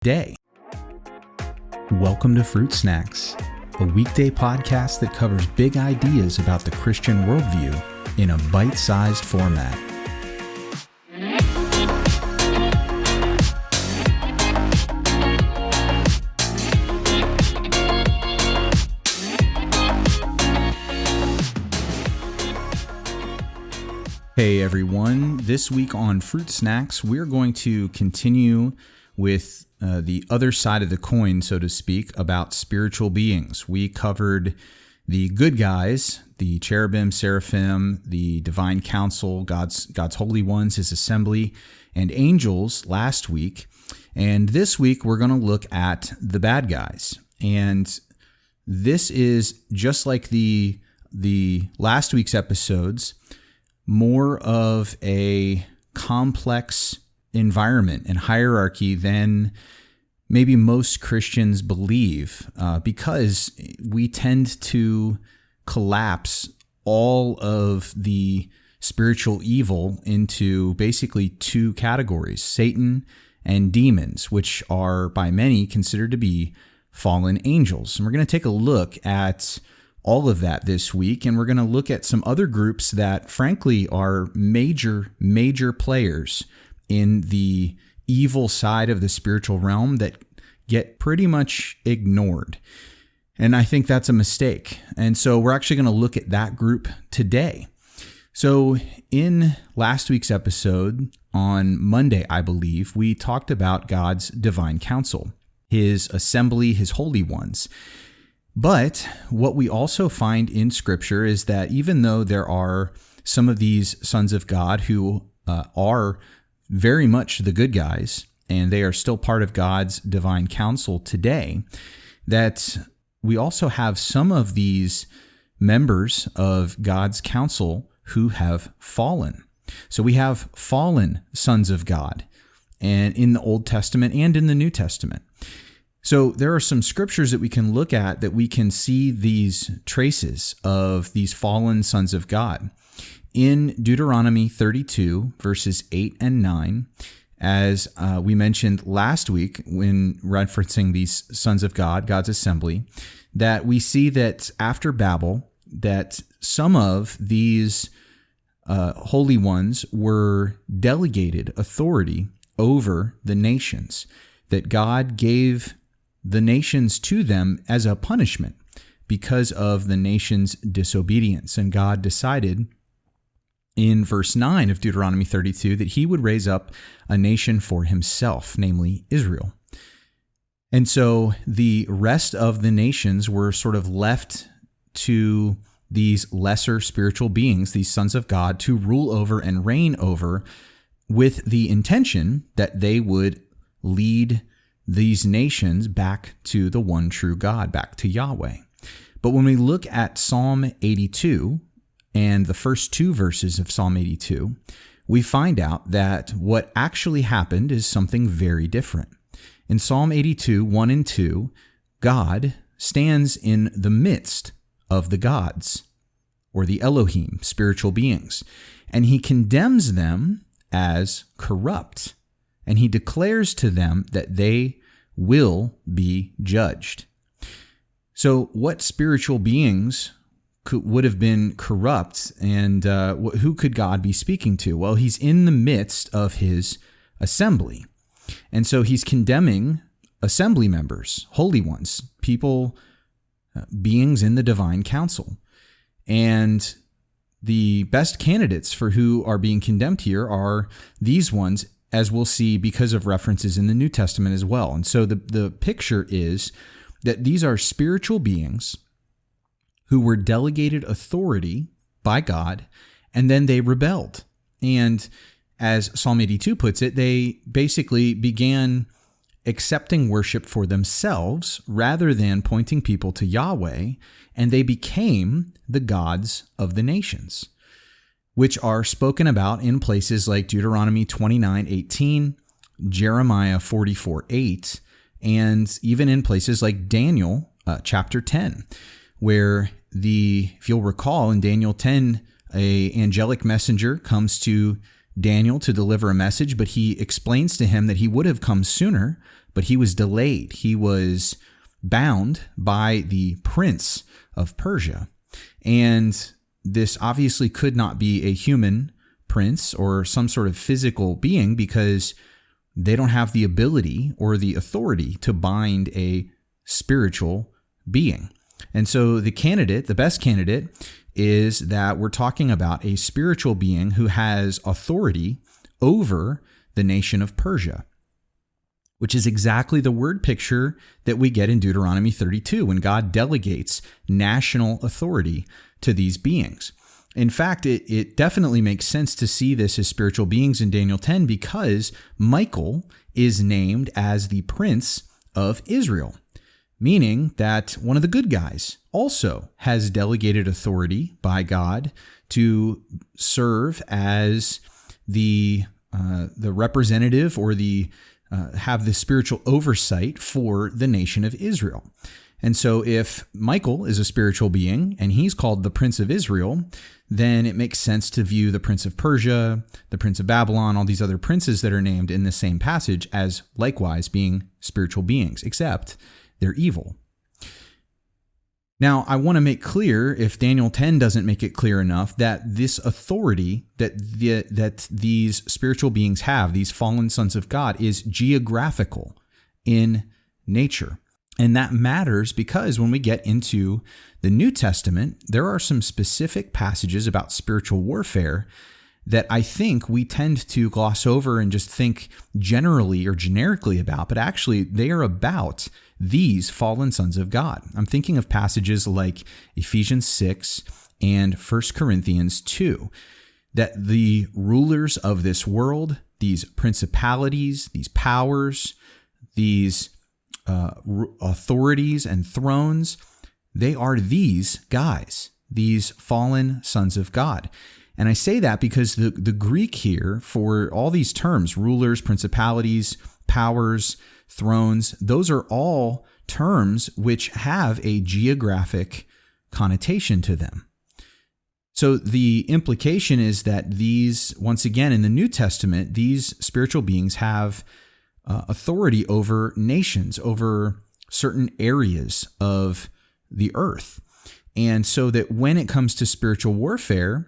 day. Welcome to Fruit Snacks, a weekday podcast that covers big ideas about the Christian worldview in a bite-sized format. Hey everyone, this week on Fruit Snacks, we're going to continue with the other side of the coin, so to speak, about spiritual beings. We covered the good guys, the cherubim, seraphim, the divine council, God's holy ones, his assembly, and angels last week. And this week, we're going to look at the bad guys. And this is just like the last week's episodes, more of a complex environment and hierarchy than maybe most Christians believe, because we tend to collapse all of the spiritual evil into basically two categories, Satan and demons, which are by many considered to be fallen angels. And we're going to take a look at all of that this week, and we're going to look at some other groups that frankly are major players in the evil side of the spiritual realm that get pretty much ignored. And I think that's a mistake. And so we're actually going to look at that group today. So in last week's episode on Monday, I believe, we talked about God's divine council, his assembly, his holy ones. But what we also find in Scripture is that even though there are some of these sons of God who are very much the good guys, and they are still part of God's divine council today, that we also have some of these members of God's council who have fallen. So we have fallen sons of God, and in the Old Testament and in the New Testament. So there are some scriptures that we can look at that we can see these traces of these fallen sons of God. In Deuteronomy 32, verses 8 and 9, as we mentioned last week when referencing these sons of God, God's assembly, that we see that after Babel, that some of these holy ones were delegated authority over the nations, that God gave the nations to them as a punishment because of the nation's disobedience. And God decided in verse 9 of Deuteronomy 32 that he would raise up a nation for himself, namely Israel. And so the rest of the nations were sort of left to these lesser spiritual beings, these sons of God, to rule over and reign over, with the intention that they would lead these nations back to the one true God, back to Yahweh. But when we look at Psalm 82 and the first two verses of Psalm 82, we find out that what actually happened is something very different. In Psalm 82, 1 and 2, God stands in the midst of the gods, or the Elohim, spiritual beings, and he condemns them as corrupt, and he declares to them that they will be judged. So what spiritual beings would have been corrupt, and who could God be speaking to? Well, he's in the midst of his assembly. And so he's condemning assembly members, holy ones, people, beings in the divine council. And the best candidates for who are being condemned here are these ones, as we'll see because of references in the New Testament as well. And so the picture is that these are spiritual beings who were delegated authority by God, and then they rebelled. And as Psalm 82 puts it, they basically began accepting worship for themselves rather than pointing people to Yahweh, and they became the gods of the nations, which are spoken about in places like Deuteronomy 29:18, Jeremiah 44:8, and even in places like Daniel chapter 10, where if you'll recall, in Daniel 10, an angelic messenger comes to Daniel to deliver a message, but he explains to him that he would have come sooner, but he was delayed. He was bound by the prince of Persia. And this obviously could not be a human prince or some sort of physical being, because they don't have the ability or the authority to bind a spiritual being. And so the best candidate is that we're talking about a spiritual being who has authority over the nation of Persia, which is exactly the word picture that we get in Deuteronomy 32 when God delegates national authority to these beings. In fact, it definitely makes sense to see this as spiritual beings in Daniel 10, because Michael is named as the Prince of Israel, meaning that one of the good guys also has delegated authority by God to serve as the representative or have the spiritual oversight for the nation of Israel. And so if Michael is a spiritual being and he's called the Prince of Israel, then it makes sense to view the Prince of Persia, the Prince of Babylon, all these other princes that are named in the same passage as likewise being spiritual beings, except they're evil. Now, I want to make clear, if Daniel 10 doesn't make it clear enough, that this authority that these spiritual beings have, these fallen sons of God, is geographical in nature. And that matters because when we get into the New Testament, there are some specific passages about spiritual warfare that I think we tend to gloss over and just think generally or generically about, but actually they are about these fallen sons of God. I'm thinking of passages like Ephesians 6 and 1 Corinthians 2, that the rulers of this world, these principalities, these powers, these authorities and thrones, they are these guys, these fallen sons of God. And I say that because the Greek here for all these terms, rulers, principalities, powers, thrones, those are all terms which have a geographic connotation to them. So the implication is that these, once again, in the New Testament, these spiritual beings have authority over nations, over certain areas of the earth. And so that when it comes to spiritual warfare,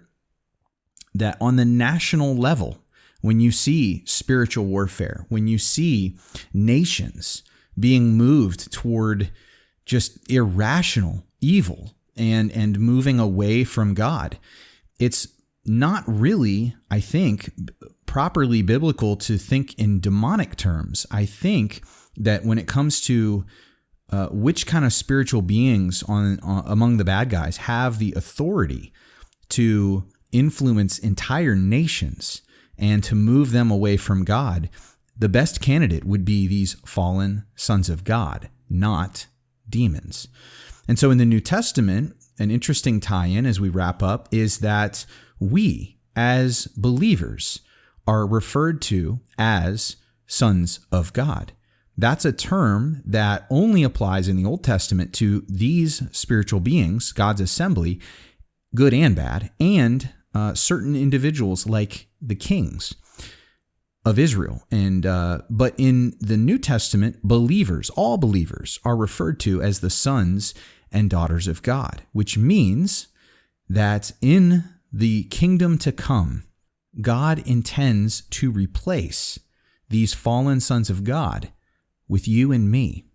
that on the national level, when you see spiritual warfare, when you see nations being moved toward just irrational evil and moving away from God, it's not really, I think, properly biblical to think in demonic terms. I think that when it comes to which kind of spiritual beings among the bad guys have the authority to influence entire nations and to move them away from God, the best candidate would be these fallen sons of God, not demons. And so in the New Testament, an interesting tie-in as we wrap up is that we, as believers, are referred to as sons of God. That's a term that only applies in the Old Testament to these spiritual beings, God's assembly, good and bad, and certain individuals like the kings of Israel. But in the New Testament, believers, all believers, are referred to as the sons and daughters of God, which means that in the kingdom to come, God intends to replace these fallen sons of God with you and me,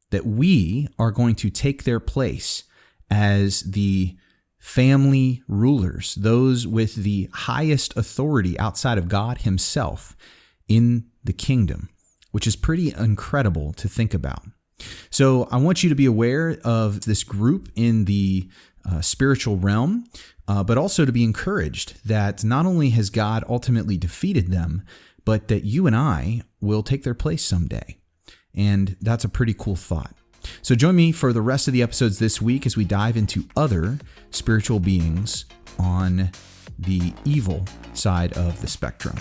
that we are going to take their place as the family rulers, those with the highest authority outside of God himself in the kingdom, which is pretty incredible to think about. So I want you to be aware of this group in the spiritual realm, but also to be encouraged that not only has God ultimately defeated them, but that you and I will take their place someday. And that's a pretty cool thought. So join me for the rest of the episodes this week as we dive into other spiritual beings on the evil side of the spectrum.